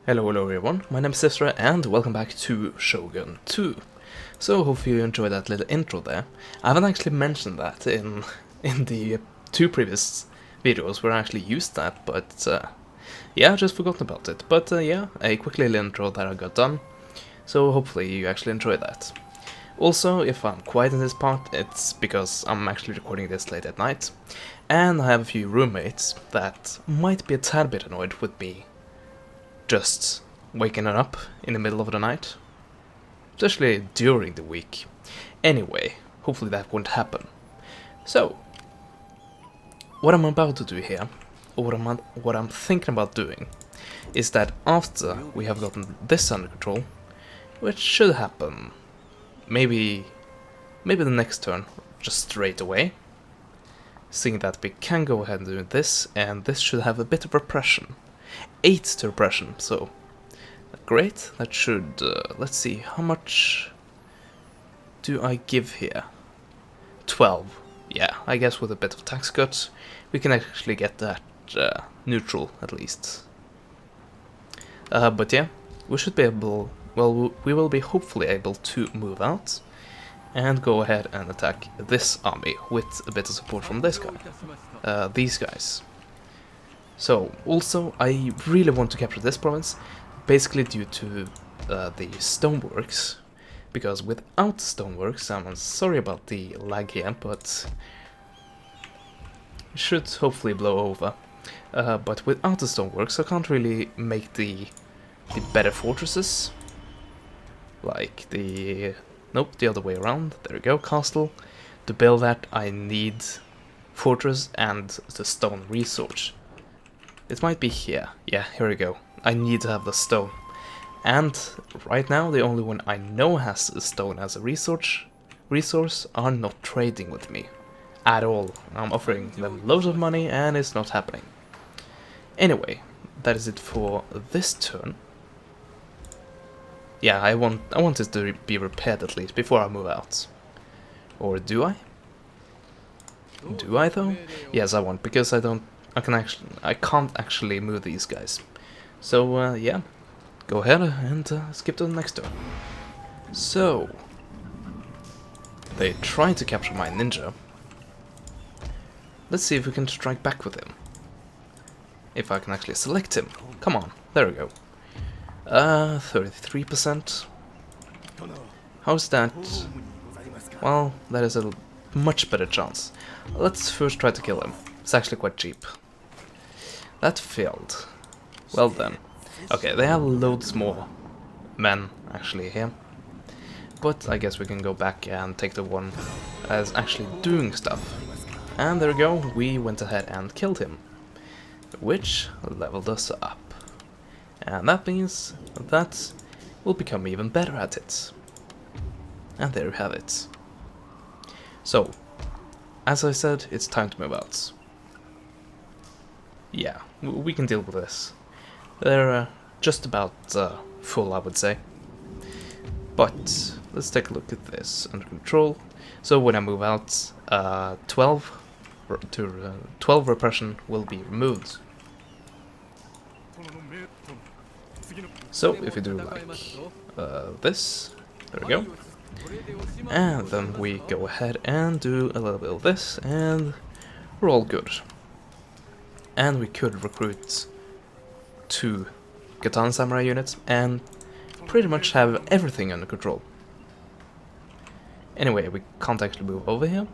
Hello everyone, my name is Sisra and welcome back to Shogun 2. So hopefully you enjoyed that little intro there. I haven't actually mentioned that in the two previous videos where I actually used that, but yeah, I just forgotten about it. But yeah, a quick little intro that I got done, so hopefully you actually enjoyed that. Also, if I'm quiet in this part, it's because I'm actually recording this late at night, and I have a few roommates that might be a tad bit annoyed with me just waking up in the middle of the night, especially during the week. Anyway, hopefully that won't happen. So, what I'm about to do here, or what I'm thinking about doing, is that after we have gotten this under control, which should happen maybe the next turn, just straight away, seeing that we can go ahead and do this, and this should have a bit of repression. 8 to repression, so great. That should, let's see, how much do I give here? 12. Yeah, I guess with a bit of tax cuts, we can actually get that neutral at least. But yeah, we should be able, well, we will be hopefully able to move out and go ahead and attack this army with a bit of support from this guy, these guys. So, also, I really want to capture this province, basically due to the stoneworks, because without stoneworks, I'm sorry about the lag here, but it should hopefully blow over. But without the stoneworks, I can't really make the better fortresses, like the, nope, the other way around, there we go, castle. To build that, I need fortress and the stone resource. It might be here. Yeah, here we go. I need to have the stone. And right now, the only one I know has a stone as a resource are not trading with me. At all. I'm offering them loads of money and it's not happening. Anyway, that is it for this turn. Yeah, I want this to be repaired at least before I move out. Or do I? Do I though? Yes, I want, because I can't actually move these guys. So yeah, go ahead and skip to the next turn. So they try to capture my ninja. Let's see if we can strike back with him. If I can actually select him. Come on, there we go. 33%. How's that? Well, that is a much better chance. Let's first try to kill him. It's actually quite cheap. That failed. Well then. Okay, they have loads more men actually here. But I guess we can go back and take the one as actually doing stuff. And there we go, we went ahead and killed him. Which leveled us up. And that means that we'll become even better at it. And there you have it. So, as I said, it's time to move out. Yeah, we can deal with this. They're just about full, I would say. But let's take a look at this under control. So when I move out, 12 repression will be removed. So if we do like this, there we go. And then we go ahead and do a little bit of this, and we're all good. And we could recruit 2 Katana Samurai units and pretty much have everything under control. Anyway, we can't actually move over here.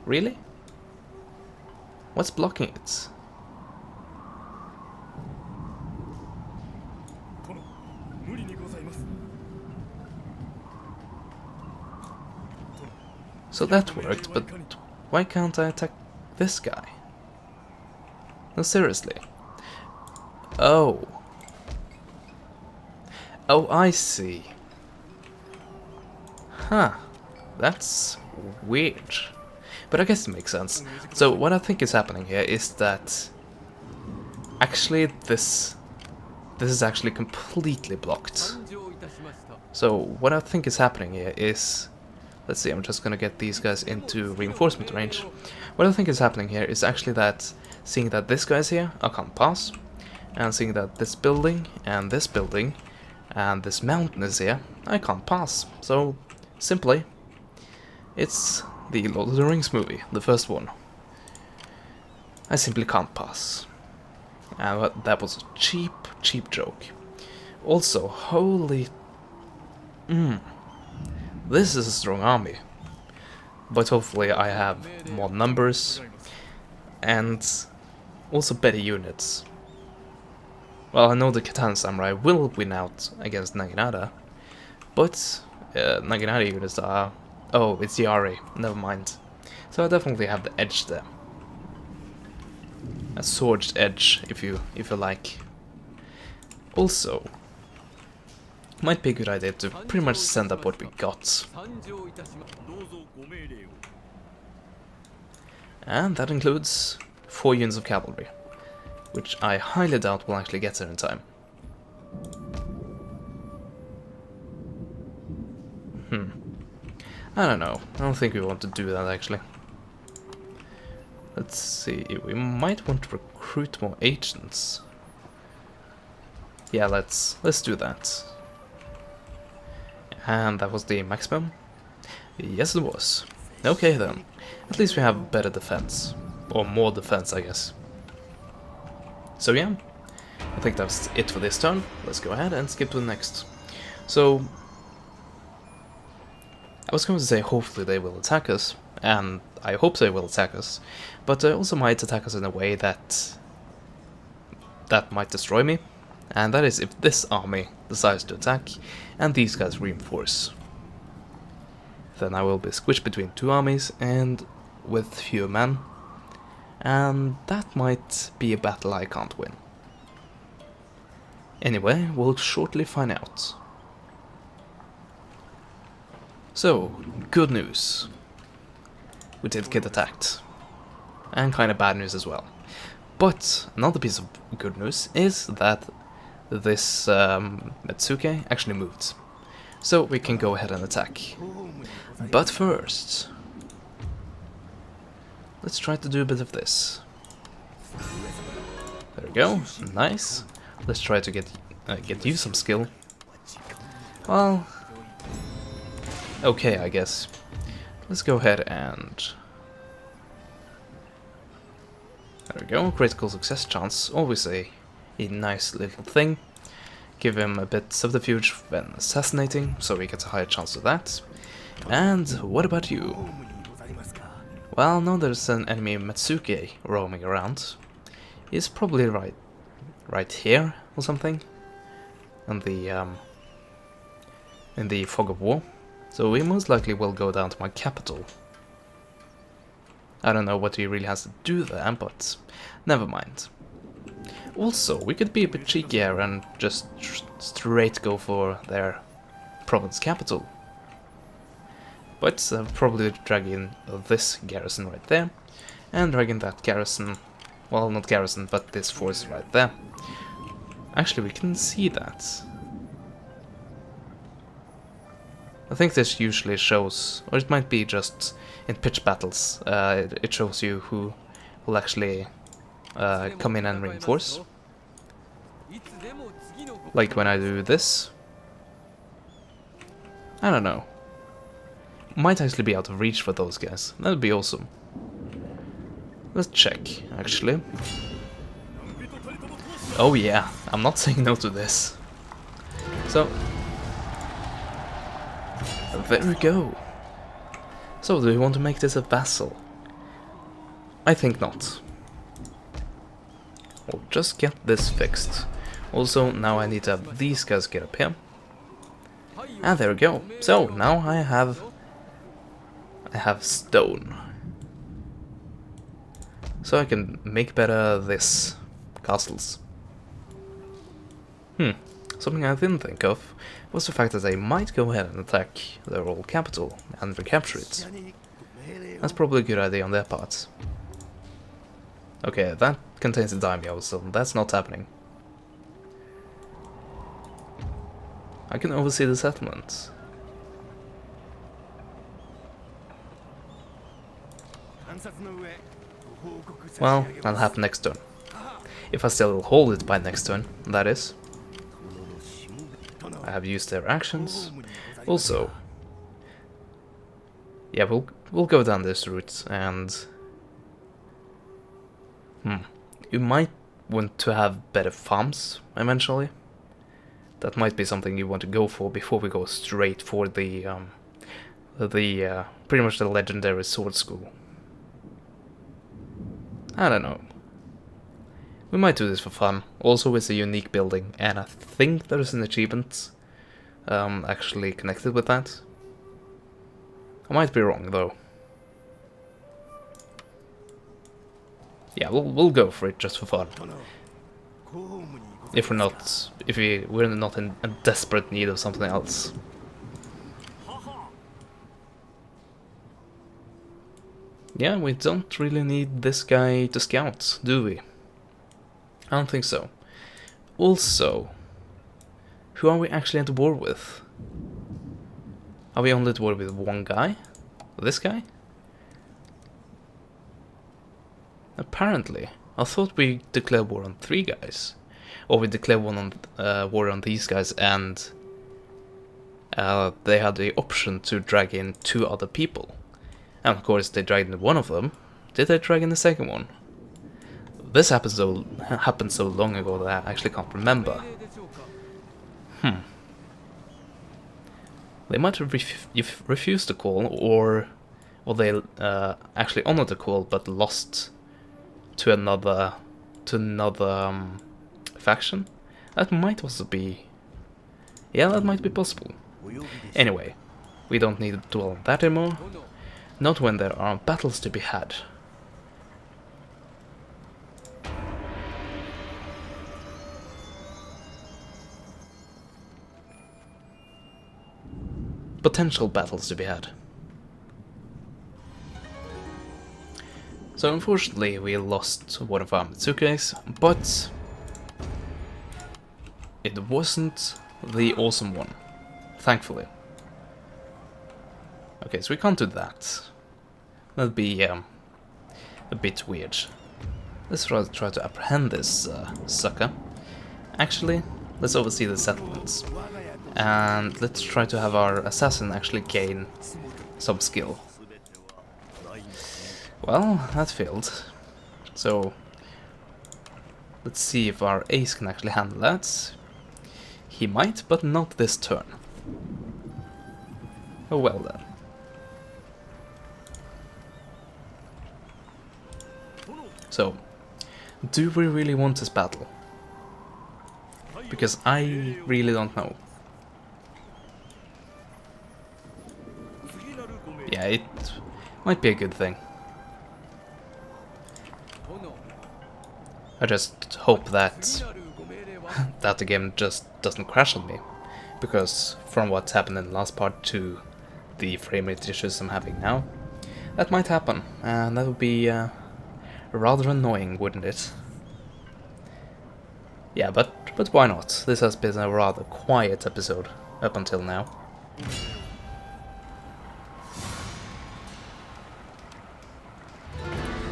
Really? What's blocking it? So that worked, but why can't I attack this guy? No, seriously. Oh. Oh, I see. Huh. That's weird. But I guess it makes sense. So what I think is happening here is that actually this is actually completely blocked. So what I think is happening here is, let's see, I'm just gonna get these guys into reinforcement range. What I think is happening here is actually that seeing that this guy's here, I can't pass. And seeing that this building, and this mountain is here, I can't pass. So, simply, it's the Lord of the Rings movie, the first one. I simply can't pass. And that was a cheap joke. Also, holy... this is a strong army. But hopefully I have more numbers and also better units. Well, I know the Katana Samurai will win out against Naginata, but Naginata units are... Oh, it's Yari, never mind. So I definitely have the edge there. A sword's edge, if you like. Also, might be a good idea to pretty much send up what we got. And that includes 4 units of cavalry, which I highly doubt will actually get there in time. I don't know. I don't think we want to do that actually. Let's see. We might want to recruit more agents. Yeah, let's do that. And that was the maximum? Yes, it was. Okay then. At least we have better defense. Or more defense, I guess. So yeah, I think that's it for this turn. Let's go ahead and skip to the next. So, I was going to say hopefully they will attack us, and I hope they will attack us, but they also might attack us in a way that might destroy me, and that is if this army decides to attack, and these guys reinforce. Then I will be squished between 2 armies, and with fewer men, and that might be a battle I can't win. Anyway, we'll shortly find out. So, good news. We did get attacked. And kind of bad news as well. But another piece of good news is that this Metsuke actually moved. So we can go ahead and attack. But first, let's try to do a bit of this. There we go, nice. Let's try to get you some skill. Well, okay, I guess. Let's go ahead and... There we go, critical success chance, always a nice little thing. Give him a bit subterfuge when assassinating, so he gets a higher chance of that. And what about you? Well, now there's an enemy Metsuke roaming around. He's probably right here or something. In the fog of war. So he most likely will go down to my capital. I don't know what he really has to do there, but never mind. Also, we could be a bit cheeky here and just straight go for their province capital. But probably drag in this garrison right there, and drag in that garrison, well, not garrison, but this force right there. Actually, we can see that. I think this usually shows, or it might be just in pitch battles, it shows you who will actually come in and reinforce. Like when I do this. I don't know. Might actually be out of reach for those guys. That would be awesome. Let's check, actually. Oh yeah, I'm not saying no to this. So, there we go. So, do we want to make this a vassal? I think not. We'll just get this fixed. Also, now I need to have these guys get up here. And there we go. So, now I have stone. So I can make better this castles. Something I didn't think of was the fact that they might go ahead and attack their old capital and recapture it. That's probably a good idea on their part. Okay, that contains a daimyo, so that's not happening. I can oversee the settlement. Well, that'll happen next turn. If I still hold it by next turn, that is. I have used their actions. Also, yeah, we'll go down this route, and you might want to have better farms eventually. That might be something you want to go for before we go straight for the pretty much the legendary sword school. I don't know. We might do this for fun. Also, it's a unique building, and I think there's an achievement actually connected with that. I might be wrong though. Yeah, we'll go for it just for fun. If we're not in a desperate need of something else. Yeah, we don't really need this guy to scout, do we? I don't think so. Also, who are we actually at war with? Are we only at war with one guy? This guy? Apparently. I thought we declared war on 3 guys. Or we declared war on these guys, and they had the option to drag in 2 other people. And of course they dragged in one of them. Did they drag in the second one? This happened so long ago that I actually can't remember. They might have refused the call, or they actually honored the call but lost to another faction. That might also be, yeah, that might be possible. Anyway, we don't need to dwell on that anymore. Not when there are battles to be had. Potential battles to be had. So unfortunately we lost one of our Mitsukes, but it wasn't the awesome one, thankfully. Okay, so we can't do that. That'd be a bit weird. Let's try to apprehend this sucker. Actually, let's oversee the settlements. And let's try to have our assassin actually gain some skill. Well, that failed. So, let's see if our ace can actually handle that. He might, but not this turn. Oh well then. So, do we really want this battle? Because I really don't know. Yeah, it might be a good thing. I just hope that the game just doesn't crash on me, because from what's happened in the last part to the frame rate issues I'm having now, that might happen, and that would be rather annoying, wouldn't it? Yeah, but why not? This has been a rather quiet episode up until now.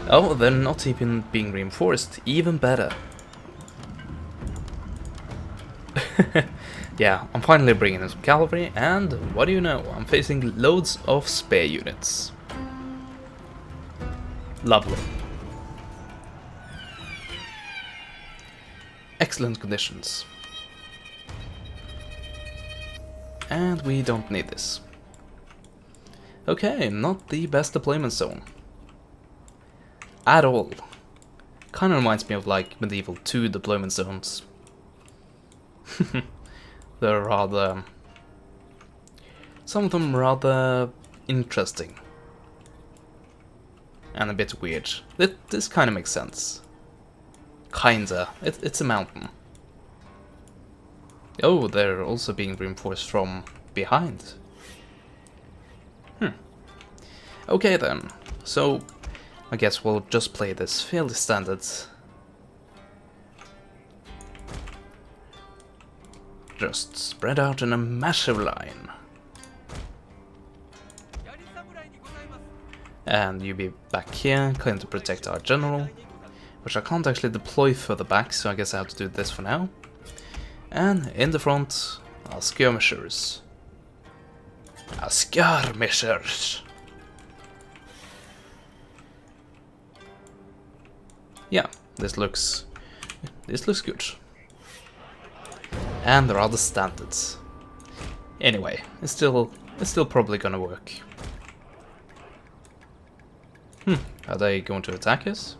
Oh, they're not even being reinforced. Even better. Yeah, I'm finally bringing in some cavalry, and what do you know? I'm facing loads of spear units. Lovely. Excellent conditions. And we don't need this. Okay, not the best deployment zone. At all. Kinda reminds me of like Medieval 2 deployment zones. They're rather... some of them rather interesting. And a bit weird. This kinda makes sense. Kinda. It's a mountain. Oh, they're also being reinforced from behind. Okay then. So, I guess we'll just play this fairly standard. Just spread out in a massive line. And you be back here, claim to protect our general, which I can't actually deploy further back, so I guess I have to do this for now. And in the front, our skirmishers. Our skirmishers! Yeah, this looks good. And there are the standards. Anyway, it's still probably gonna work. Are they going to attack us?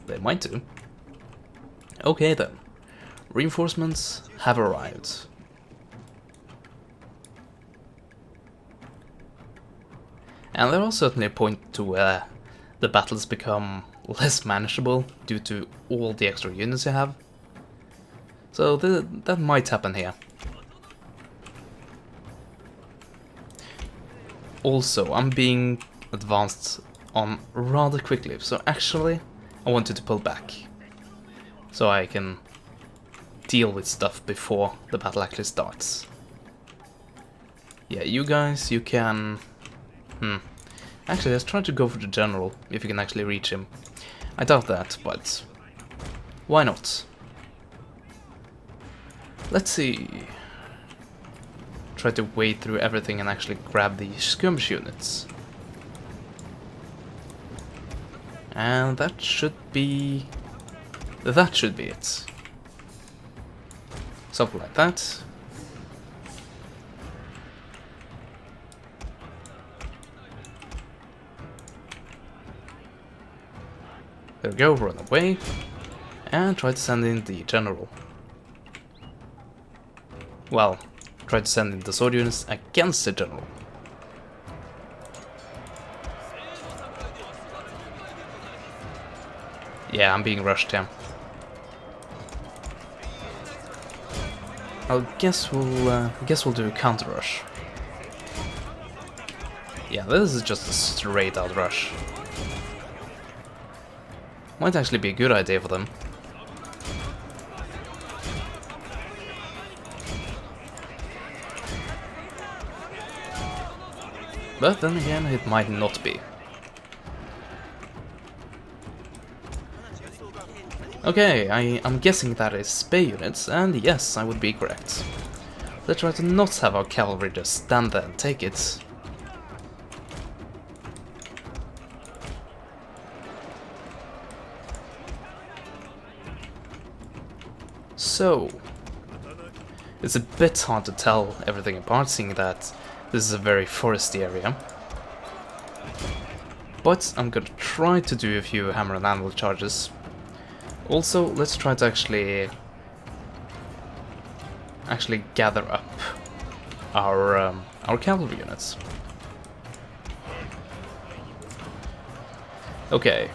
They might do. Okay then. Reinforcements have arrived. And there are certainly a point to where the battles become less manageable due to all the extra units you have. So that might happen here. Also, I'm being advanced on rather quickly, so actually I wanted to pull back so I can deal with stuff before the battle actually starts. Yeah, you guys, you can... Actually, let's try to go for the general, if you can actually reach him. I doubt that, but why not? Let's see. Try to wade through everything and actually grab the skirmish units. And that should be it. Something like that. There we go, run away. And try to send in the general. Well, try to send in the sword units against the general. Yeah, I'm being rushed here. I guess we'll do a counter rush. Yeah, this is just a straight out rush. Might actually be a good idea for them. But then again, it might not be. Okay, I'm guessing that is spare units, and yes, I would be correct. Let's try to not have our cavalry just stand there and take it. So, it's a bit hard to tell everything apart, seeing that this is a very foresty area. But I'm gonna try to do a few hammer and anvil charges. Also, let's try to actually gather up our cavalry units. Okay,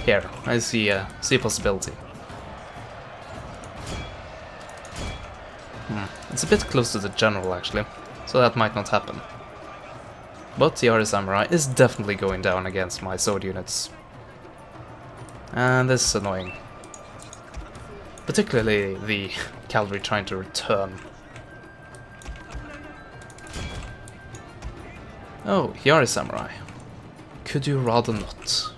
here I see a possibility. It's a bit close to the general actually, so that might not happen. But the Yari Samurai is definitely going down against my sword units. And this is annoying. Particularly the cavalry trying to return. Oh, Yari Samurai. Could you rather not?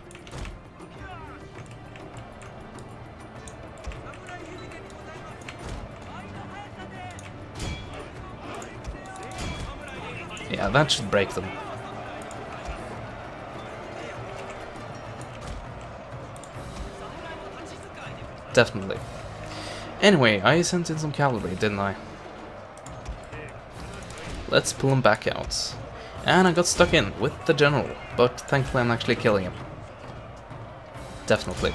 Yeah, that should break them. Definitely. Anyway, I sent in some cavalry, didn't I? Let's pull him back out. And I got stuck in with the general, but thankfully I'm actually killing him. Definitely.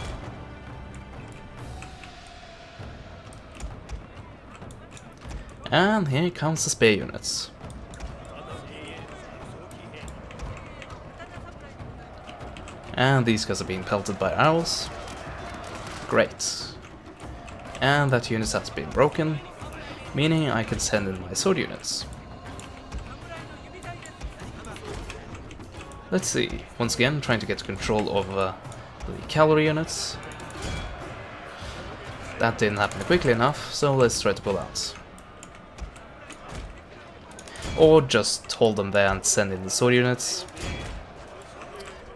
And here comes the spare units. And these guys are being pelted by arrows. Great. And that unit has been broken, meaning I can send in my sword units. Let's see, once again trying to get control over the cavalry units. That didn't happen quickly enough, so let's try to pull out. Or just hold them there and send in the sword units.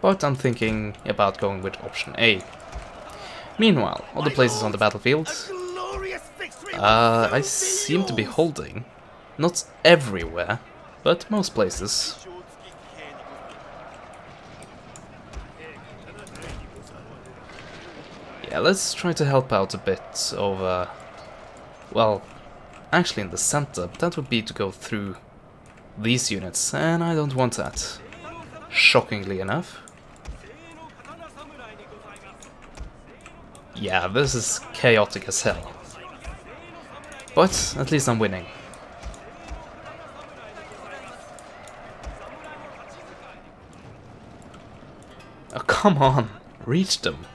but I'm thinking about going with option A. Meanwhile, other places on the battlefield, I seem to be holding. Not everywhere, but most places. Yeah, let's try to help out a bit over... well, actually in the center, but that would be to go through these units, and I don't want that. Shockingly enough. Yeah, this is chaotic as hell. But at least I'm winning. Oh, come on! Reach them!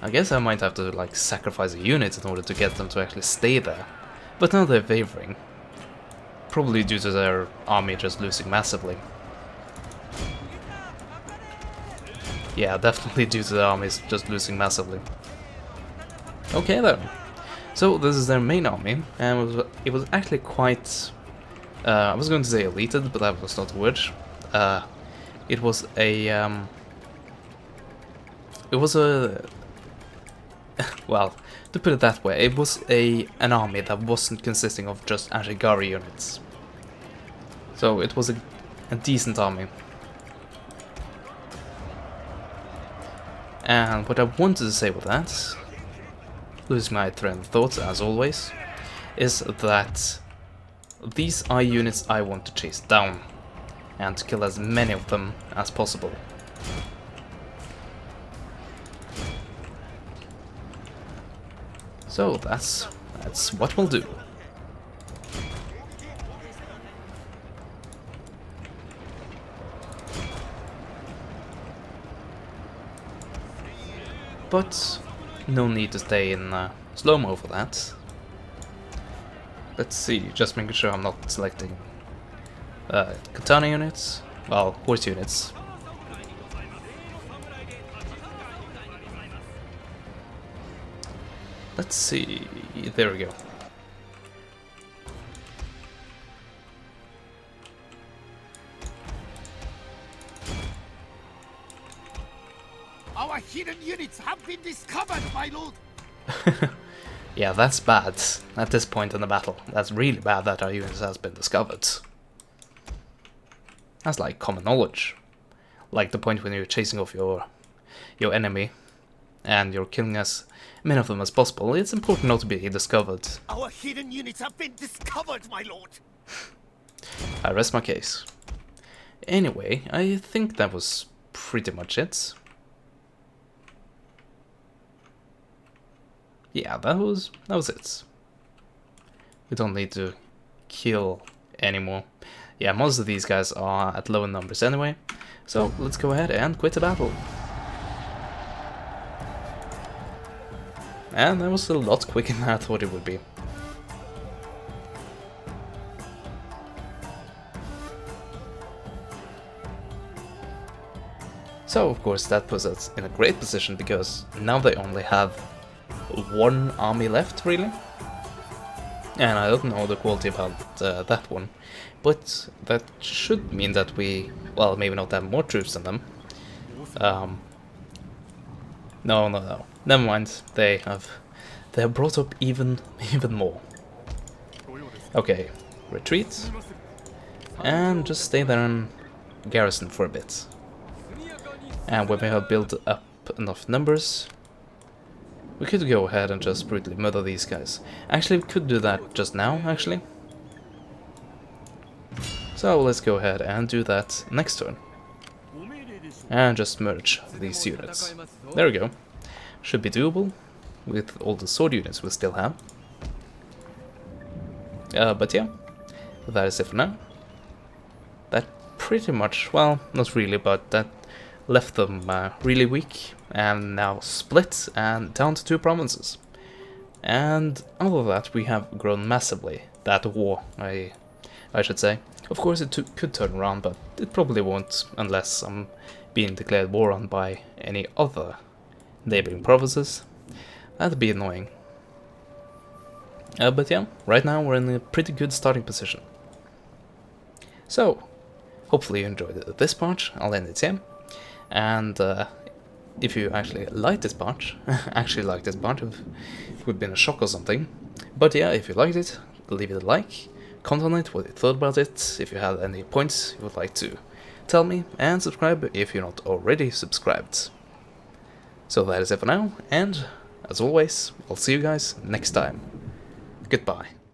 I guess I might have to, like, sacrifice a unit in order to get them to actually stay there. But now they're wavering. Probably due to their army just losing massively. Yeah, definitely due to the armies just losing massively. Okay then. So this is their main army, and it was actually quite... I was going to say elated, but that was not the word. It was a... well, to put it that way, it was an army that wasn't consisting of just Ashigari units. So it was a decent army. And what I wanted to say with that, losing my train of thought as always, is that these are units I want to chase down and to kill as many of them as possible. So that's what we'll do. But no need to stay in slow-mo for that. Let's see, just making sure I'm not selecting katana units, well, horse units. Let's see, there we go. Our hidden units have been discovered, my lord! Yeah, that's bad at this point in the battle. That's really bad that our units has been discovered. That's like common knowledge. Like the point when you're chasing off your enemy and you're killing as many of them as possible, it's important not to be discovered. Our hidden units have been discovered, my lord! I rest my case. Anyway, I think that was pretty much it. Yeah, that was it. We don't need to kill anymore. Yeah, most of these guys are at lower numbers anyway, so let's go ahead and quit the battle. And that was a lot quicker than I thought it would be. So of course that puts us in a great position, because now they only have one army left, really. And I don't know the quality about that one, but that should mean that we, well, maybe not have more troops than them. No, never mind. They have brought up even more. Okay, retreat, and just stay there and garrison for a bit. And when we have built up enough numbers, we could go ahead and just brutally murder these guys. Actually, we could do that just now, actually. So let's go ahead and do that next turn. And just merge these units. There we go. Should be doable with all the sword units we still have. But yeah, that is it for now. That pretty much, well, not really, but that left them really weak, and now split and down to 2 provinces. And all of that, we have grown massively. That war, I should say. Of course it could turn around, but it probably won't unless I'm being declared war on by any other neighboring provinces. That'd be annoying. But yeah, right now we're in a pretty good starting position. So, hopefully you enjoyed this part. I'll end it here. And if you actually like this part, if it would been a shock or something. But yeah, if you liked it, leave it a like, comment on it, what you thought about it, if you had any points you would like to tell me, and subscribe if you're not already subscribed. So that is it for now, and as always, I'll see you guys next time. Goodbye.